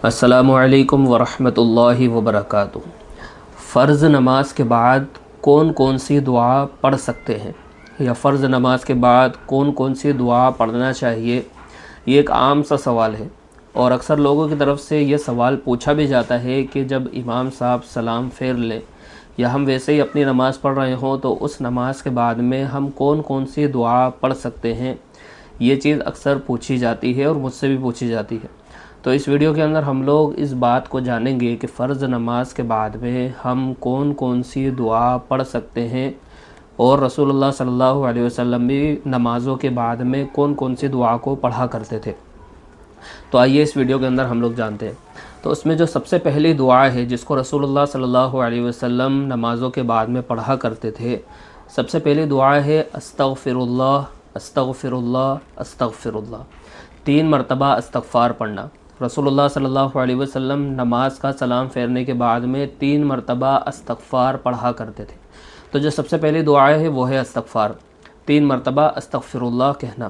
السلام علیکم ورحمۃ اللہ وبرکاتہ۔ فرض نماز کے بعد کون کون سی دعا پڑھ سکتے ہیں یا فرض نماز کے بعد کون کون سی دعا پڑھنا چاہیے، یہ ایک عام سا سوال ہے اور اکثر لوگوں کی طرف سے یہ سوال پوچھا بھی جاتا ہے کہ جب امام صاحب سلام پھیر لیں یا ہم ویسے ہی اپنی نماز پڑھ رہے ہوں تو اس نماز کے بعد میں ہم کون کون سی دعا پڑھ سکتے ہیں۔ یہ چیز اکثر پوچھی جاتی ہے اور مجھ سے بھی پوچھی جاتی ہے۔ تو اس ویڈیو کے اندر ہم لوگ اس بات کو جانیں گے کہ فرض نماز کے بعد میں ہم کون کون سی دعا پڑھ سکتے ہیں اور رسول اللہ صلی اللہ علیہ وسلم بھی نمازوں کے بعد میں کون کون سی دعا کو پڑھا کرتے تھے۔ تو آئیے اس ویڈیو کے اندر ہم لوگ جانتے ہیں۔ تو اس میں جو سب سے پہلی دعا ہے جس کو رسول اللہ صلی اللہ علیہ وسلم نمازوں کے بعد میں پڑھا کرتے تھے، سب سے پہلی دعا ہے استغفر اللہ استغفر اللہ استغفر اللہ۔ 3 مرتبہ استغفار پڑھنا۔ رسول اللہ صلی اللہ علیہ وسلم نماز کا سلام پھیرنے کے بعد میں 3 مرتبہ استغفار پڑھا کرتے تھے۔ تو جو سب سے پہلی دعا ہے وہ ہے استغفار، 3 مرتبہ استغفر اللہ کہنا۔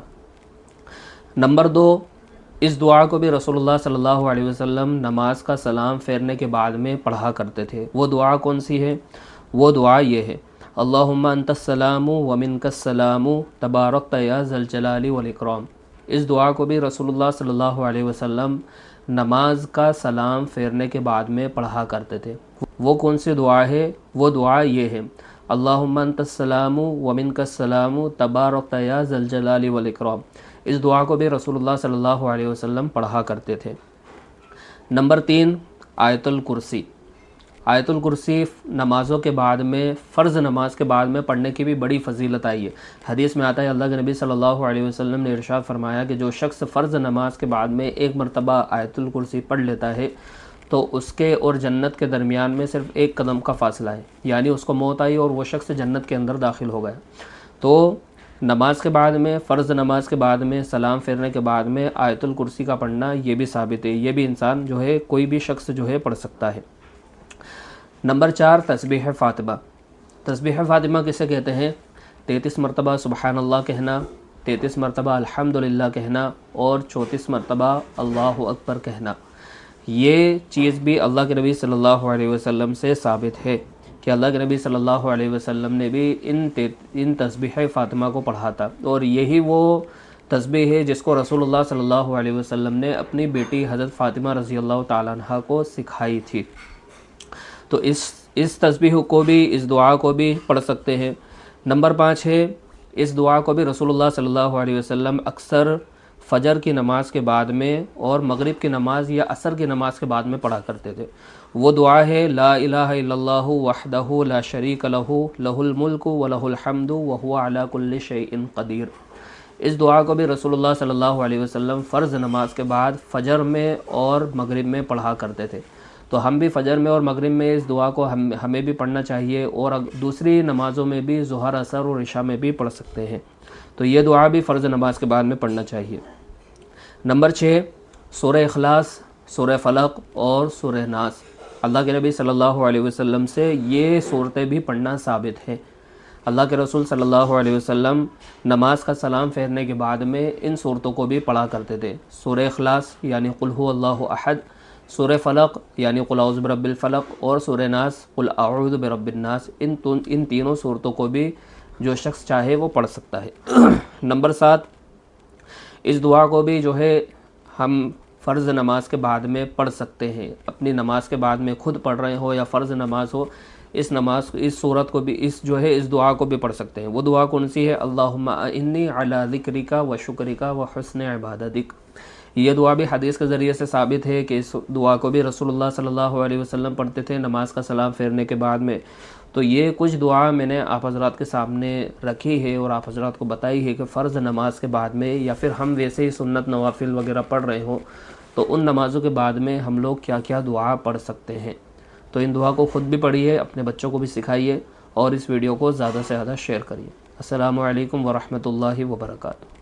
نمبر 2، اس دعا کو بھی رسول اللہ صلی اللہ علیہ وسلم نماز کا سلام پھیرنے کے بعد میں پڑھا کرتے تھے۔ وہ دعا کون سی ہے؟ وہ دعا یہ ہے، اللہم انت السلام ومنک السلام تبارکت یا ذی الجلال والاکرام۔ اس دعا کو بھی رسول اللہ صلی اللہ علیہ وسلم نماز کا سلام پھیرنے کے بعد میں پڑھا کرتے تھے۔ وہ کون سی دعا ہے؟ وہ دعا یہ ہے، اللہم انت السلام ومنک السلام تبارکت یا ذی الجلال والاکرام۔ اس دعا کو بھی رسول اللہ صلی اللہ علیہ وسلم پڑھا کرتے تھے۔ نمبر 3، آیت الکرسی۔ آیت الکرسی نمازوں کے بعد میں، فرض نماز کے بعد میں پڑھنے کی بھی بڑی فضیلت آئی ہے۔ حدیث میں آتا ہے، اللہ کے نبی صلی اللہ علیہ وسلم نے ارشاد فرمایا کہ جو شخص فرض نماز کے بعد میں 1 مرتبہ آیت الکرسی پڑھ لیتا ہے تو اس کے اور جنت کے درمیان میں صرف 1 قدم کا فاصلہ ہے، یعنی اس کو موت آئی اور وہ شخص جنت کے اندر داخل ہو گیا۔ تو نماز کے بعد میں، فرض نماز کے بعد میں سلام پھیرنے کے بعد میں آیت الکرسی کا پڑھنا یہ بھی ثابت ہے، یہ بھی انسان جو ہے، کوئی بھی شخص جو ہے پڑھ سکتا ہے۔ نمبر 4، تسبیح فاطمہ۔ تسبیح فاطمہ کسے کہتے ہیں؟ 33 مرتبہ سبحان اللہ کہنا، 33 مرتبہ الحمدللہ کہنا اور 34 مرتبہ اللہ اکبر کہنا۔ یہ چیز بھی اللہ کے نبی صلی اللہ علیہ وسلم سے ثابت ہے کہ اللہ کے نبی صلی اللہ علیہ وسلم نے بھی ان تسبیح فاطمہ کو پڑھا تھا، اور یہی وہ تسبیح ہے جس کو رسول اللہ صلی اللہ علیہ وسلم نے اپنی بیٹی حضرت فاطمہ رضی اللہ تعالیٰ عنہا کو سکھائی تھی۔ تو اس تسبیح کو بھی، اس دعا کو بھی پڑھ سکتے ہیں۔ نمبر 5 ہے، اس دعا کو بھی رسول اللہ صلی اللہ علیہ وسلم اکثر فجر کی نماز کے بعد میں اور مغرب کی نماز یا عصر کی نماز کے بعد میں پڑھا کرتے تھے۔ وہ دعا ہے، لا الہ الا اللہ وحدہ لا شریک لہ لہ الملک ولہ الحمد وہو علی کل شیء قدیر۔ اس دعا کو بھی رسول اللہ صلی اللہ علیہ وسلم فرض نماز کے بعد فجر میں اور مغرب میں پڑھا کرتے تھے۔ تو ہم بھی فجر میں اور مغرب میں اس دعا کو ہمیں بھی پڑھنا چاہیے، اور دوسری نمازوں میں بھی، ظہر، عصر اور عشاء میں بھی پڑھ سکتے ہیں۔ تو یہ دعا بھی فرض نماز کے بعد میں پڑھنا چاہیے۔ نمبر 6، سورہ اخلاص، سورہ فلق اور سورہ ناس۔ اللہ کے نبی صلی اللہ علیہ وسلم سے یہ صورتیں بھی پڑھنا ثابت ہے۔ اللہ کے رسول صلی اللہ علیہ وسلم نماز کا سلام پھیرنے کے بعد میں ان صورتوں کو بھی پڑھا کرتے تھے۔ سورہ اخلاص یعنی قل هو اللہ احد، سورہ فلق یعنی قل اعوذ برب الفلق، اور سورہ ناس قل اعوذ برب الناس۔ ان تینوں صورتوں کو بھی جو شخص چاہے وہ پڑھ سکتا ہے۔ نمبر 7، اس دعا کو بھی جو ہے ہم فرض نماز کے بعد میں پڑھ سکتے ہیں۔ اپنی نماز کے بعد میں خود پڑھ رہے ہو یا فرض نماز ہو، اس صورت کو بھی، اس دعا کو بھی پڑھ سکتے ہیں۔ وہ دعا کون سی ہے؟ اللہم انی علی ذکرک و شکرک و حسن عبادتک۔ یہ دعا بھی حدیث کے ذریعے سے ثابت ہے کہ اس دعا کو بھی رسول اللہ صلی اللہ علیہ وسلم پڑھتے تھے نماز کا سلام پھیرنے کے بعد میں۔ تو یہ کچھ دعا میں نے آپ حضرات کے سامنے رکھی ہے اور آپ حضرات کو بتائی ہے کہ فرض نماز کے بعد میں یا پھر ہم ویسے ہی سنت نوافل وغیرہ پڑھ رہے ہوں تو ان نمازوں کے بعد میں ہم لوگ کیا کیا دعا پڑھ سکتے ہیں۔ تو ان دعا کو خود بھی پڑھیے، اپنے بچوں کو بھی سکھائیے اور اس ویڈیو کو زیادہ سے زیادہ شیئر کریے۔ السلام علیکم ورحمۃ اللہ وبرکاتہ۔